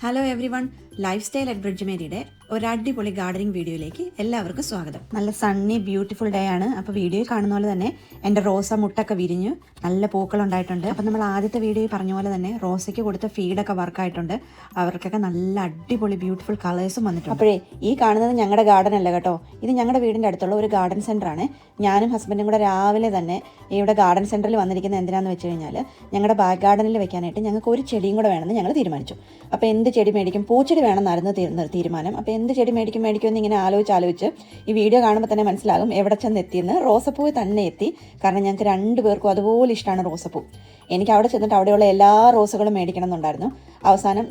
Hello everyone, lifestyle at ബ്രിഡ്ജ്മേരിയുടെ ഒരു അടിപൊളി ഗാർഡനിങ് വീഡിയോയിലേക്ക് എല്ലാവർക്കും സ്വാഗതം. നല്ല സണ്ണി ബ്യൂട്ടിഫുൾ ഡേ ആണ്. അപ്പോൾ വീഡിയോയിൽ കാണുന്ന പോലെ തന്നെ എൻ്റെ റോസ മുട്ടൊക്കെ വിരിഞ്ഞു നല്ല പൂക്കളുണ്ടായിട്ടുണ്ട്. അപ്പം നമ്മൾ ആദ്യത്തെ വീഡിയോയിൽ പറഞ്ഞ പോലെ തന്നെ റോസയ്ക്ക് കൊടുത്ത ഫീഡൊക്കെ വർക്കായിട്ടുണ്ട്. അവർക്കൊക്കെ നല്ല അടിപൊളി ബ്യൂട്ടിഫുൾ കളേഴ്സും വന്നിട്ടുണ്ട്. അപ്പോഴേ ഈ കാണുന്നത് ഞങ്ങളുടെ ഗാർഡൻ അല്ല കേട്ടോ, ഇത് ഞങ്ങളുടെ വീടിൻ്റെ അടുത്തുള്ള ഒരു ഗാർഡൻ സെൻ്ററാണ്. ഞാനും ഹസ്ബൻഡും കൂടെ രാവിലെ തന്നെ ഇവിടെ ഗാർഡൻ സെൻറ്ററിൽ വന്നിരിക്കുന്നത് എന്തിനാന്ന് വെച്ച് കഴിഞ്ഞാൽ ഞങ്ങളുടെ ബാക്ക് ഗാർഡനിൽ വെക്കാനായിട്ട് ഞങ്ങൾക്ക് ഒരു ചെടിയും കൂടെ വേണമെന്ന് ഞങ്ങൾ തീരുമാനിച്ചു. അപ്പോൾ എന്ത് ചെടി മേടിക്കും? പൂച്ചെടി വേണമെന്നായിരുന്നു തീരുമാനം. അപ്പോൾ എന്ത് ചെടി മേടിക്കുമെന്ന് ഇങ്ങനെ ആലോചിച്ച് ഈ വീഡിയോ കാണുമ്പോൾ തന്നെ മനസ്സിലാകും എവിടെ ചെന്ന് എത്തിയെന്ന്. റോസപ്പൂ തന്നെ എത്തി, കാരണം ഞങ്ങൾക്ക് രണ്ടുപേർക്കും അതുപോലെ ഇഷ്ടമാണ് റോസപ്പൂ. എനിക്ക് അവിടെ ചെന്നിട്ട് അവിടെയുള്ള എല്ലാ റോസുകളും മേടിക്കണം എന്നുണ്ടായിരുന്നു. അവസാനം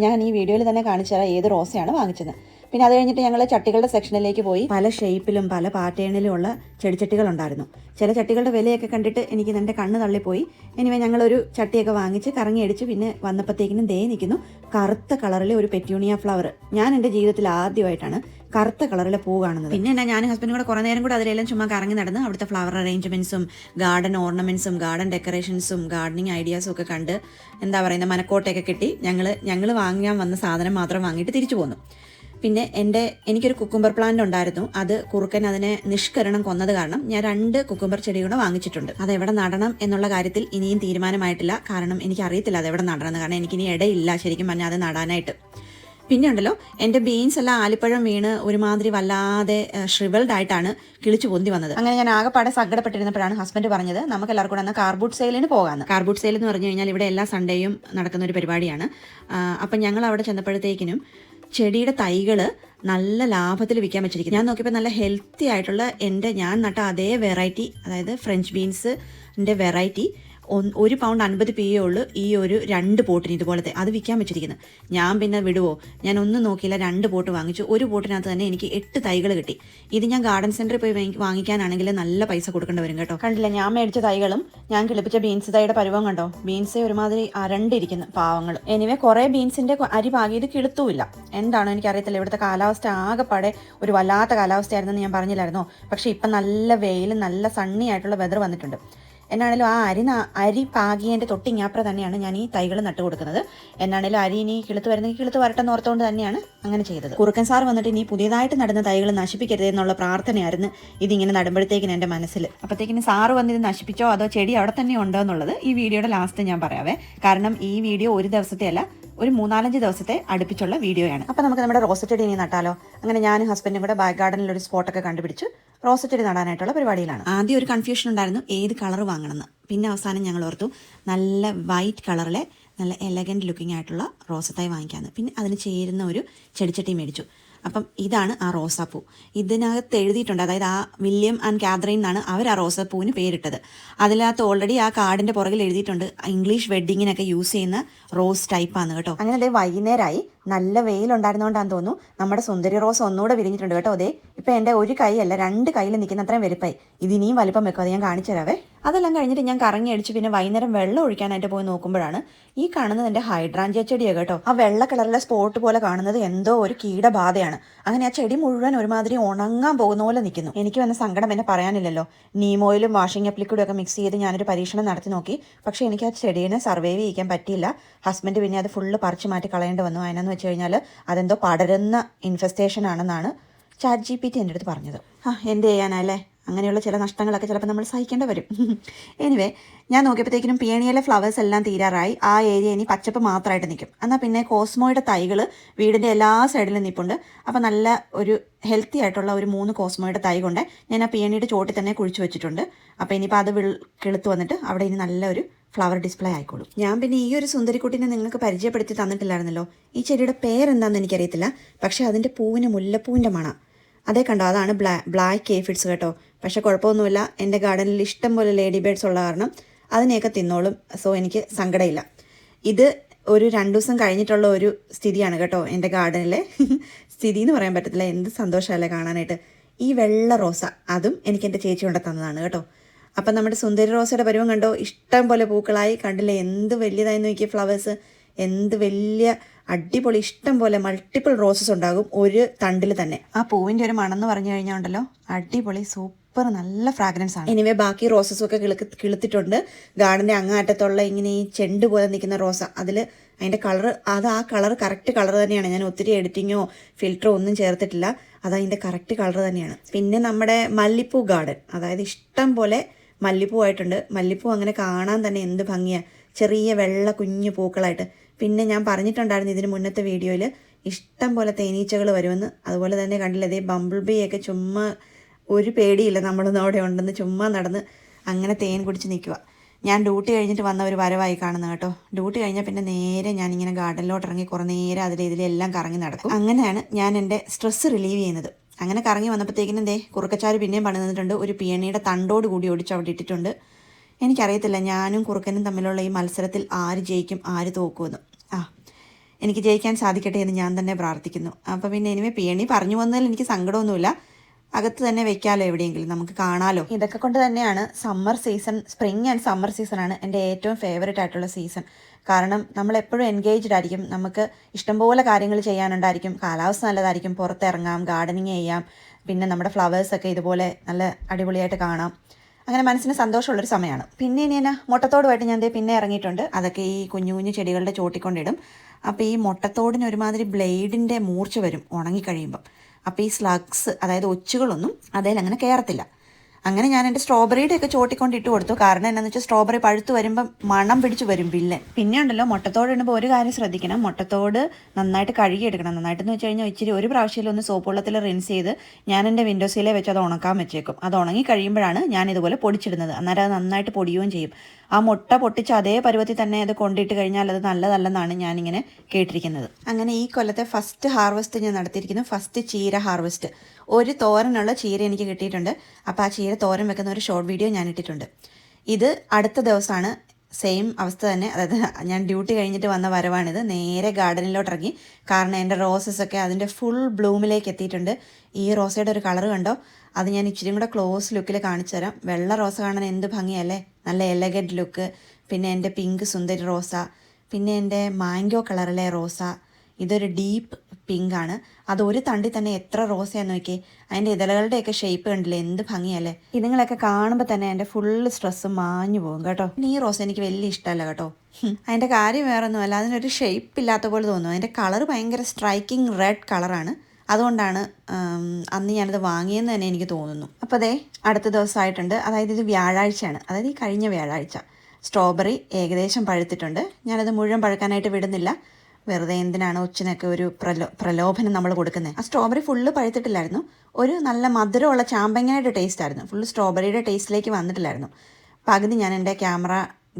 ഞാൻ ഈ വീഡിയോയിൽ തന്നെ കാണിച്ചു തരാം ഏത് റോസയാണ് വാങ്ങിച്ചത്. പിന്നെ അത് കഴിഞ്ഞിട്ട് ഞങ്ങൾ ചട്ടികളുടെ സെക്ഷനിലേക്ക് പോയി. പല ഷേപ്പിലും പല പാറ്റേണിലും ഉള്ള ചെടിച്ചട്ടികളുണ്ടായിരുന്നു. ചില ചട്ടികളുടെ വിലയൊക്കെ കണ്ടിട്ട് എനിക്ക് എൻ്റെ കണ്ണ് തള്ളിപ്പോയി. എനിവേ ഞങ്ങളൊരു ചട്ടിയൊക്കെ വാങ്ങിച്ച് കറങ്ങി അടിച്ച് പിന്നെ വന്നപ്പോഴത്തേക്കിനും ദേ നിൽക്കുന്നു കറുത്ത കളറിലെ ഒരു പെറ്റ്യൂണിയ ഫ്ലവർ. ഞാൻ എൻ്റെ ജീവിതത്തിൽ ആദ്യമായിട്ടാണ് കറുത്ത കളറിലെ പൂ കാണുന്നത്. പിന്നെ എന്നാ ഞാനും ഹസ്ബൻഡും കൂടെ കുറേ നേരം കൂടെ അതിലെല്ലാം ചുമ്മാ കറങ്ങി നടന്ന് അവിടുത്തെ ഫ്ലവർ അറേഞ്ച്മെൻറ്റ്സും ഗാർഡൻ ഓർണമെൻറ്റ്സും ഗാർഡൻ ഡെക്കറേഷൻസും ഗാർഡനിങ് ഐഡിയാസും ഒക്കെ കണ്ട് എന്താ പറയുന്നത് മനക്കോട്ടയൊക്കെ കിട്ടി ഞങ്ങൾ വാങ്ങാൻ വന്ന സാധനം മാത്രം വാങ്ങിയിട്ട് തിരിച്ചു പോന്നു. പിന്നെ എനിക്കൊരു കുക്കുംബർ പ്ലാന്റ് ഉണ്ടായിരുന്നു. അത് കുറുക്കൻ അതിനെ നിഷ്കരണം കൊന്നത് കാരണം ഞാൻ 2 കുക്കുംബർ ചെടി കൂടെ വാങ്ങിച്ചിട്ടുണ്ട്. അതെവിടെ നടണം എന്നുള്ള കാര്യത്തിൽ ഇനിയും തീരുമാനമായിട്ടില്ല. കാരണം എനിക്കറിയത്തില്ല അതെവിടെ നടണമെന്ന്. കാരണം എനിക്കിനി ഇടയില്ല ശരിക്കും പറഞ്ഞാൽ അത് നടാനായിട്ട്. പിന്നെ ഉണ്ടല്ലോ എൻ്റെ ബീൻസ് എല്ലാം ആലിപ്പഴം വീണ് ഒരുമാതിരി വല്ലാതെ ഷ്രിവൽഡ് ആയിട്ടാണ് കിളിച്ചു പൊന്തി വന്നത്. അങ്ങനെ ഞാൻ ആകെപ്പാടെ സങ്കടപ്പെട്ടിരുന്നപ്പോഴാണ് ഹസ്ബൻഡ് പറഞ്ഞത് നമുക്ക് എല്ലാവർക്കും കൂടെ എന്നാൽ കാർബൂട്ട് സെയിലിന് പോകാമെന്ന്. കാർബൂട്ട് സെയിൽ എന്ന് പറഞ്ഞു കഴിഞ്ഞാൽ ഇവിടെ എല്ലാ സൺഡേയും നടക്കുന്ന ഒരു പരിപാടിയാണ്. അപ്പം ഞങ്ങൾ അവിടെ ചെന്നപ്പോഴത്തേക്കിനും ചെടിയുടെ തൈകൾ നല്ല ലാഭത്തിൽ വിൽക്കാൻ വെച്ചിരിക്കുന്നു. ഞാൻ നോക്കിയപ്പോൾ നല്ല ഹെൽത്തി ആയിട്ടുള്ള ഞാൻ നട്ട അതേ വെറൈറ്റി, അതായത് ഫ്രഞ്ച് ബീൻസിൻ്റെ വെറൈറ്റി 1 പൗണ്ട് 50 പൈസയേ ഉള്ളൂ ഈ ഒരു 2 പോട്ടിന് ഇതുപോലത്തെ അത് വിൽക്കാൻ വെച്ചിരിക്കുന്നത്. ഞാൻ പിന്നെ വിടുവോ, ഞാൻ ഒന്നും നോക്കിയില്ല, 2 പോട്ട് വാങ്ങിച്ചു. ഒരു പോട്ടിനകത്ത് തന്നെ എനിക്ക് 8 തൈകൾ കിട്ടി. ഇത് ഞാൻ ഗാർഡൻ സെൻറ്ററിൽ പോയി വാങ്ങിക്കാനാണെങ്കിൽ നല്ല പൈസ കൊടുക്കേണ്ടി വരും കേട്ടോ. കണ്ടില്ല, ഞാൻ മേടിച്ച തൈകളും ഞാൻ കിളിപ്പിച്ച ബീൻസ് തൈയുടെ പരുവം കണ്ടോ? ബീൻസ് ഒരുമാതിരി അരണ്ടിരിക്കുന്നു പാവങ്ങൾ. എനിവേ കുറേ ബീൻസിൻ്റെ അരി പാകിയത് കിളുത്തുമില്ല. എന്താണോ എനിക്കറിയത്തില്ല, ഇവിടുത്തെ കാലാവസ്ഥ ആകെപ്പാടെ ഒരു വല്ലാത്ത കാലാവസ്ഥയായിരുന്നെന്ന് ഞാൻ പറഞ്ഞില്ലായിരുന്നോ. പക്ഷേ ഇപ്പം നല്ല വെയിൽ, നല്ല സണ്ണി ആയിട്ടുള്ള വെതർ വന്നിട്ടുണ്ട്. എന്നാണേലും ആ അരി പാകിയതിൻ്റെ തൊട്ടിങ്ങാപ്പുറം തന്നെയാണ് ഞാൻ ഈ തൈകൾ നട്ടു കൊടുക്കുന്നത്. എന്നാണേലും അരി ഇനി കിളുത്ത് വരുന്നെങ്കിൽ കിളുത്ത് വരട്ടെന്ന് ഓർത്തുകൊണ്ട് തന്നെയാണ് അങ്ങനെ ചെയ്തത്. കുറുക്കൻ സാർ വന്നിട്ട് ഇനി പുതിയതായിട്ട് നടുന്ന തൈകൾ നശിപ്പിക്കരുത് എന്നുള്ള പ്രാർത്ഥനയായിരുന്നു ഇതിങ്ങനെ നടുമ്പോഴത്തേക്കിന് എൻ്റെ മനസ്സിൽ. അപ്പോഴത്തേക്കിന് സാറ് വന്നിത് നശിപ്പിച്ചോ അതോ ചെടി അവിടെ തന്നെ ഉണ്ടോ എന്നുള്ളത് ഈ വീഡിയോയുടെ ലാസ്റ്റ് ഞാൻ പറയാവേ. കാരണം ഈ വീഡിയോ ഒരു ദിവസത്തെ അല്ല, ഒരു 3-4 ദിവസത്തെ അടുപ്പിച്ചുള്ള വീഡിയോയാണ്. അപ്പോൾ നമുക്ക് നമ്മുടെ റോസച്ചെടി ഇനി നട്ടാലോ. അങ്ങനെ ഞാനും ഹസ്ബൻഡും കൂടെ ബാക്ക് ഗാർഡനിൽ ഒരു സ്പോട്ടൊക്കെ കണ്ടുപിടിച്ച് റോസച്ചെടി നടാനായിട്ടുള്ള പരിപാടിയിലാണ്. ആദ്യം ഒരു കൺഫ്യൂഷൻ ഉണ്ടായിരുന്നു ഏത് കളർ വാങ്ങണമെന്ന്. പിന്നെ അവസാനം ഞങ്ങൾ ഓർത്തു നല്ല വൈറ്റ് കളറിലെ നല്ല എലഗൻറ്റ് ലുക്കിംഗ് ആയിട്ടുള്ള റോസത്തായി വാങ്ങിക്കാമെന്ന്. പിന്നെ അതിന് ചേരുന്ന ഒരു ചെടിച്ചട്ടി മേടിച്ചു. അപ്പം ഇതാണ് ആ റോസാപ്പൂ. ഇതിനകത്ത് എഴുതിയിട്ടുണ്ട്, അതായത് ആ വില്യം ആൻഡ് കാതറിൻ എന്നാണ് അവർ ആ റോസാപ്പൂവിന് പേരിട്ടത്. അതിനകത്ത് ഓൾറെഡി ആ കാർഡിൻ്റെ പുറകിൽ എഴുതിയിട്ടുണ്ട് ഇംഗ്ലീഷ് വെഡ്ഡിങ്ങിനൊക്കെ യൂസ് ചെയ്യുന്ന റോസ് ടൈപ്പാണ് കേട്ടോ. അങ്ങനെ അതേ വൈകുന്നേരമായി, നല്ല വെയിലുണ്ടായിരുന്നോണ്ടാന്ന് തോന്നുന്നു നമ്മുടെ സുന്ദരി റോസ് ഒന്നുകൂടെ വിരിഞ്ഞിട്ടുണ്ട് കേട്ടോ. അതേ ഇപ്പം എൻ്റെ ഒരു കൈയല്ല 2 കയ്യിൽ നിൽക്കുന്ന അത്രയും വലുപ്പമായി. ഇതിനിയും വലിപ്പം വെക്കും, അത് ഞാൻ കാണിച്ചു തരാവേ. അതെല്ലാം കഴിഞ്ഞിട്ട് ഞാൻ കറങ്ങി അടിച്ച് പിന്നെ വൈകുന്നേരം വെള്ളം ഒഴിക്കാനായിട്ട് പോയി നോക്കുമ്പോഴാണ് ഈ കാണുന്നത് എൻ്റെ ഹൈഡ്രാഞ്ചിയ ചെടിയാണ് കേട്ടോ. ആ വെള്ള കളറിലെ സ്പോട്ട് പോലെ കാണുന്നത് എന്തോ ഒരു കീടബാധയാണ്. അങ്ങനെ ആ ചെടി മുഴുവൻ ഒരുമാതിരി ഉണങ്ങാൻ പോകുന്ന പോലെ നിൽക്കുന്നു. എനിക്ക് വന്ന സങ്കടം എന്നെ പറയാനില്ലല്ലോ. നീം ഓയിലും വാഷിംഗ് അപ്ലിക്വിഡും ഒക്കെ മിക്സ് ചെയ്ത് ഞാനൊരു പരീക്ഷണം നടത്തി നോക്കി. പക്ഷേ എനിക്ക് ആ ചെടീനെ സർവൈവ് ചെയ്യിക്കാൻ പറ്റിയില്ല. ഹസ്ബൻഡ് പിന്നെ അത് ഫുള്ള് പറിച്ചു മാറ്റി കളയേണ്ടി വന്നു. അതിനെന്ന് വെച്ച് കഴിഞ്ഞാൽ അതെന്തോ പടരുന്ന ഇൻഫെസ്റ്റേഷൻ ആണെന്നാണ് ChatGPT എൻ്റെ അടുത്ത് പറഞ്ഞത്. എന്ത് ചെയ്യാനല്ലേ, അങ്ങനെയുള്ള ചില നഷ്ടങ്ങളൊക്കെ ചിലപ്പോൾ നമ്മൾ സഹിക്കേണ്ടി വരും. എനിവേ ഞാൻ നോക്കിയപ്പോഴത്തേക്കിനും പിയണിയിലെ ഫ്ലവേഴ്സ് എല്ലാം തീരാറായി. ആ ഏരിയ ഇനി പച്ചപ്പ് മാത്രമായിട്ട് നിൽക്കും. എന്നാൽ പിന്നെ കോസ്മോയുടെ തൈകൾ വീടിൻ്റെ എല്ലാ സൈഡിലും നിൽപ്പുണ്ട്. അപ്പോൾ നല്ല ഒരു ഹെൽത്തി ആയിട്ടുള്ള ഒരു 3 കോസ്മോയുടെ തൈ കൊണ്ട് ഞാൻ ആ പിയണിയുടെ ചോട്ടിൽ തന്നെ കുഴിച്ചു വെച്ചിട്ടുണ്ട്. അപ്പോൾ ഇനിയിപ്പോൾ അത് കിളുത്ത് വന്നിട്ട് അവിടെ ഇനി നല്ലൊരു ഫ്ലവർ ഡിസ്പ്ലേ ആയിക്കോളും. ഞാൻ പിന്നെ ഈ ഒരു സുന്ദരിക്കുട്ടിനെ നിങ്ങൾക്ക് പരിചയപ്പെടുത്തി തന്നിട്ടില്ലായിരുന്നല്ലോ. ഈ ചെടിയുടെ പേരെന്താണെന്ന് എനിക്കറിയത്തില്ല, പക്ഷേ അതിൻ്റെ പൂവിന് മുല്ലപ്പൂവിൻ്റെ മണം. അതേ കണ്ടോ, അതാണ് ബ്ലാക്ക് ഏഫിഡ്സ് കേട്ടോ. പക്ഷേ കുഴപ്പമൊന്നുമില്ല, എൻ്റെ ഗാർഡനിൽ ഇഷ്ടം പോലെ ലേഡി ബേഡ്സ് ഉള്ള കാരണം അതിനെയൊക്കെ തിന്നോളും. സോ എനിക്ക് സങ്കടമില്ല. ഇത് ഒരു 2 ദിവസം കഴിഞ്ഞിട്ടുള്ള ഒരു സ്ഥിതിയാണ് കേട്ടോ എൻ്റെ ഗാർഡനിലെ സ്ഥിതി എന്ന് പറയാൻ പറ്റത്തില്ല. എന്ത് സന്തോഷമല്ലേ കാണാനായിട്ട്. ഈ വെള്ള റോസ അതും എനിക്ക് എൻ്റെ ചേച്ചി കൊണ്ട് തന്നതാണ് കേട്ടോ. അപ്പം നമ്മുടെ സുന്ദരി റോസയുടെ പരുവം കണ്ടോ, ഇഷ്ടം പോലെ പൂക്കളായി. കണ്ടില്ലേ എന്ത് വലിയതായി നോക്കിയ ഫ്ലവേഴ്സ്, എന്ത് വലിയ അടിപൊളി, ഇഷ്ടം പോലെ മൾട്ടിപ്പിൾ റോസസ് ഉണ്ടാകും ഒരു തണ്ടിൽ തന്നെ. ആ പൂവിൻ്റെ ഒരു മണം എന്ന് പറഞ്ഞു കഴിഞ്ഞാൽ ഉണ്ടല്ലോ അടിപൊളി സൂപ്പർ നല്ല ഫ്രാഗ്രൻസ് ആണ്. എനിവേ ബാക്കി റോസസും ഒക്കെ കിളുത്തിട്ടുണ്ട്. ഗാർഡൻ്റെ അങ്ങാറ്റത്തുള്ള ഇങ്ങനെ ഈ ചെണ്ട് പോലെ നിൽക്കുന്ന റോസ, അതിൽ അതിൻ്റെ കളർ അത് ആ കളർ കറക്റ്റ് കളർ തന്നെയാണ്. ഞാൻ ഒത്തിരി എഡിറ്റിങ്ങോ ഫിൽറ്ററോ ഒന്നും ചേർത്തിട്ടില്ല. അതതിൻ്റെ കറക്റ്റ് കളർ തന്നെയാണ്. പിന്നെ നമ്മുടെ മല്ലിപ്പൂ ഗാർഡൻ, അതായത് ഇഷ്ടം പോലെ മല്ലിപ്പൂ ആയിട്ടുണ്ട്. മല്ലിപ്പൂ അങ്ങനെ കാണാൻ തന്നെ എന്ത് ഭംഗിയാണ്, ചെറിയ വെള്ള കുഞ്ഞു പൂക്കളായിട്ട്. പിന്നെ ഞാൻ പറഞ്ഞിട്ടുണ്ടായിരുന്നു ഇതിന് മുന്നത്തെ വീഡിയോയിൽ ഇഷ്ടം പോലെ തേനീച്ചകൾ വരുമെന്ന്. അതുപോലെ തന്നെ കണ്ടില്ലേ, ഇതേ ബംബിൾ ബീ ഒക്കെ ചുമ്മാ ഒരു പേടിയില്ല, നമ്മളൊന്നും അവിടെ ഉണ്ടെന്ന് ചുമ്മാ നടന്ന് അങ്ങനെ തേൻ കുടിച്ച് നിൽക്കുക. ഞാൻ ഡ്യൂട്ടി കഴിഞ്ഞിട്ട് വന്ന ഒരു വരവായി കാണുന്നത് കേട്ടോ. ഡ്യൂട്ടി കഴിഞ്ഞാൽ പിന്നെ നേരെ ഞാനിങ്ങനെ ഗാർഡനിലോട്ട് ഇറങ്ങി കുറേ നേരം ഇതിലെല്ലാം കറങ്ങി നടക്കും. അങ്ങനെയാണ് ഞാൻ എൻ്റെ സ്ട്രെസ്സ് റിലീവ് ചെയ്യുന്നത്. അങ്ങനെ കറങ്ങി വന്നപ്പോഴത്തേക്കിനും കുറുക്കച്ചാര് പിന്നെയും പണി നിന്നിട്ടുണ്ട്. ഒരു പിയണിയുടെ തണ്ടോട് കൂടി ഒടിച്ച് അവിടെ ഇട്ടിട്ടുണ്ട്. എനിക്കറിയത്തില്ല ഞാനും കുറുക്കനും തമ്മിലുള്ള ഈ മത്സരത്തിൽ ആര് ജയിക്കും ആര് തോക്കുമെന്ന്. എനിക്ക് ജയിക്കാൻ സാധിക്കട്ടെ എന്ന് ഞാൻ തന്നെ പ്രാർത്ഥിക്കുന്നു. അപ്പോൾ പിന്നെ എനിവേ പിയണി പറഞ്ഞു വന്നതിൽ എനിക്ക് സങ്കടമൊന്നുമില്ല. അകത്ത് തന്നെ വെക്കാമല്ലോ, എവിടെയെങ്കിലും നമുക്ക് കാണാമല്ലോ. ഇതൊക്കെ കൊണ്ട് തന്നെയാണ് summer season, spring and summer സീസണാണ് എൻ്റെ ഏറ്റവും ഫേവറേറ്റ് ആയിട്ടുള്ള സീസൺ. കാരണം നമ്മളെപ്പോഴും എൻഗേജ്ഡ് ആയിരിക്കും, നമുക്ക് ഇഷ്ടംപോലെ കാര്യങ്ങൾ ചെയ്യാനുണ്ടായിരിക്കും, കാലാവസ്ഥ നല്ലതായിരിക്കും, പുറത്തിറങ്ങാം, ഗാർഡനിങ് ചെയ്യാം, പിന്നെ നമ്മുടെ ഫ്ലവേഴ്സൊക്കെ ഇതുപോലെ നല്ല അടിപൊളിയായിട്ട് കാണാം. അങ്ങനെ മനസ്സിന് സന്തോഷമുള്ളൊരു സമയമാണ്. പിന്നെ ഇനി എന്നാ മുട്ടത്തോടുമായിട്ട് ഞാൻ പിന്നെ ഇറങ്ങിയിട്ടുണ്ട്. അതൊക്കെ ഈ കുഞ്ഞു കുഞ്ഞു ചെടികളുടെ ചോട്ടിക്കൊണ്ടിടും. അപ്പോൾ ഈ മുട്ടത്തോടിന് ഒരുമാതിരി ബ്ലേഡിൻ്റെ മൂർച്ച വരും ഉണങ്ങിക്കഴിയുമ്പം. അപ്പോൾ ഈ സ്ലഗ്സ്, അതായത് ഒച്ചുകളൊന്നും അതിൽ അങ്ങനെ കയറത്തില്ല. അങ്ങനെ ഞാൻ എൻ്റെ സ്ട്രോബെറിയുടെ ഒക്കെ ചോട്ടിക്കൊണ്ട് ഇട്ട് കൊടുത്തു. കാരണം എന്താണെന്ന് വെച്ചാൽ സ്ട്രോബെറി പഴുത്ത് വരുമ്പം മണം പിടിച്ച് വരും വില്ലൻ. പിന്നെ ഉണ്ടല്ലോ, മുട്ടത്തോട് ഇടുമ്പോൾ ഒരു കാര്യം ശ്രദ്ധിക്കണം, മുട്ടത്തോട് നന്നായിട്ട് കഴുകിയെടുക്കണം. നന്നായിട്ടെന്ന് വെച്ച് കഴിഞ്ഞാൽ ഇച്ചിരി ഒരു പ്രാവശ്യം ഒന്ന് സോപ്പ് വെള്ളത്തിൽ റിൻസ് ചെയ്ത് ഞാൻ എൻ്റെ വിൻഡോസിലെ വെച്ച് അത് ഉണക്കാൻ വെച്ചേക്കും. അത് ഉണങ്ങി കഴിയുമ്പോഴാണ് ഞാൻ ഇതുപോലെ പൊടിച്ചിടുന്നത്. അന്നേരം അത് നന്നായിട്ട് പൊടിയുകയും ചെയ്യും. ആ മുട്ട പൊട്ടിച്ച് അതേ പരുവത്തിൽ തന്നെ അത് കൊണ്ടിട്ട് കഴിഞ്ഞാൽ അത് നല്ലതല്ലെന്നാണ് ഞാനിങ്ങനെ കേട്ടിരിക്കുന്നത്. അങ്ങനെ ഈ കൊല്ലത്തെ ഫസ്റ്റ് ഹാർവെസ്റ്റ് ഞാൻ നടത്തിയിരിക്കുന്നു. ഫസ്റ്റ് ചീര ഹാർവെസ്റ്റ്. ഒരു തോരനുള്ള ചീര എനിക്ക് കിട്ടിയിട്ടുണ്ട്. അപ്പോൾ ആ ചീര തോരൻ വെക്കുന്ന ഒരു ഷോർട്ട് വീഡിയോ ഞാൻ ഇട്ടിട്ടുണ്ട്. ഇത് അടുത്ത ദിവസമാണ്, സെയിം അവസ്ഥ തന്നെ. അതായത് ഞാൻ ഡ്യൂട്ടി കഴിഞ്ഞിട്ട് വന്ന വരവാണിത്. നേരെ ഗാർഡനിലോട്ട് ഇറങ്ങി. കാരണം എൻ്റെ റോസസൊക്കെ അതിൻ്റെ ഫുൾ ബ്ലൂമിലേക്ക് എത്തിയിട്ടുണ്ട്. ഈ റോസയുടെ ഒരു കളർ കണ്ടോ, അത് ഞാൻ ഇച്ചിരി കൂടെ ക്ലോസ് ലുക്കിൽ കാണിച്ചു തരാം. വെള്ള റോസ കാണാൻ എന്ത് ഭംഗിയല്ലേ, നല്ല എലഗൻറ്റ് ലുക്ക്. പിന്നെ എൻ്റെ പിങ്ക് സുന്ദരി റോസ, പിന്നെ എൻ്റെ മാംഗോ കളറിലെ റോസ, ഇതൊരു ഡീപ്പ് പിങ്കാണ്. അത് ഒരു തണ്ടി തന്നെ എത്ര റോസയാന്ന് നോക്കി. അതിൻ്റെ ഇതളുകളുടെയൊക്കെ ഷേപ്പ് കണ്ടില്ലേ, എന്ത് ഭംഗിയല്ലേ. ഇതുങ്ങളൊക്കെ കാണുമ്പോൾ തന്നെ എൻ്റെ ഫുള്ള് സ്ട്രെസ്സ് മാഞ്ഞു പോകും കേട്ടോ. ഈ റോസ എനിക്ക് വലിയ ഇഷ്ടമല്ല കേട്ടോ. അതിൻ്റെ കാര്യം വേറെ ഒന്നുമല്ല, അതിനൊരു ഷേപ്പ് ഇല്ലാത്ത പോലെ തോന്നും. അതിൻ്റെ കളർ ഭയങ്കര സ്ട്രൈക്കിംഗ് റെഡ് കളറാണ്. അതുകൊണ്ടാണ് അന്ന് ഞാനത് വാങ്ങിയെന്ന് തന്നെ എനിക്ക് തോന്നുന്നു. അപ്പോൾ അടുത്ത ദിവസമായിട്ടുണ്ട്. അതായത് ഇത് വ്യാഴാഴ്ചയാണ്, അതായത് ഈ കഴിഞ്ഞ വ്യാഴാഴ്ച. സ്ട്രോബെറി ഏകദേശം പഴുത്തിട്ടുണ്ട്. ഞാനത് മുഴുവൻ പഴുക്കാനായിട്ട് വിടുന്നില്ല. വെറുതെ എന്തിനാണ് ഒച്ചിനൊക്കെ ഒരു പ്രലോഭനം നമ്മൾ കൊടുക്കുന്നത്. ആ സ്ട്രോബെറി ഫുള്ള് പഴുത്തിട്ടില്ലായിരുന്നു. ഒരു നല്ല മധുരമുള്ള ചാമ്പങ്ങയുടെ ടേസ്റ്റ് ആയിരുന്നു. ഫുള്ള് സ്ട്രോബെറിയുടെ ടേസ്റ്റിലേക്ക് വന്നിട്ടില്ലായിരുന്നു. പകുതി ഞാൻ എൻ്റെ ക്യാമറ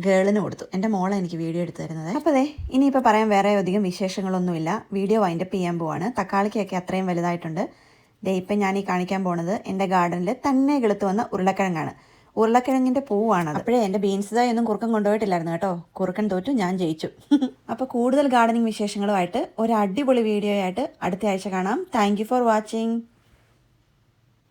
ഗേളിന് കൊടുത്തു. എൻ്റെ മോളെ എനിക്ക് വീഡിയോ എടുത്തു തരുന്നത്. അപ്പോൾ ഇനിയിപ്പോൾ പറയാൻ വേറെ അധികം വിശേഷങ്ങളൊന്നുമില്ല. വീഡിയോ വൈൻഡപ്പ് ചെയ്യാൻ പോവാണ്. തക്കാളിക്കൊക്കെ അത്രയും വലുതായിട്ടുണ്ട്. ഇപ്പം ഞാൻ ഈ കാണിക്കാൻ പോണത് എൻ്റെ ഗാർഡനിൽ തന്നെ കിളുത്ത് വന്ന ഉരുളക്കിഴങ്ങാണ്. ഉരുളക്കിഴങ്ങിൻ്റെ പൂവാണത്. അപ്പോഴേ എൻ്റെ ബീൻസ് ഒന്നും കുറുക്കൻ കൊണ്ടുപോയിട്ടില്ലായിരുന്നു കേട്ടോ. കുറുക്കൻ തോറ്റു, ഞാൻ ജയിച്ചു. അപ്പോൾ കൂടുതൽ ഗാർഡനിങ് വിശേഷങ്ങളുമായിട്ട് ഒരു അടിപൊളി വീഡിയോ ആയിട്ട് അടുത്ത ആഴ്ച കാണാം. Thank you for watching.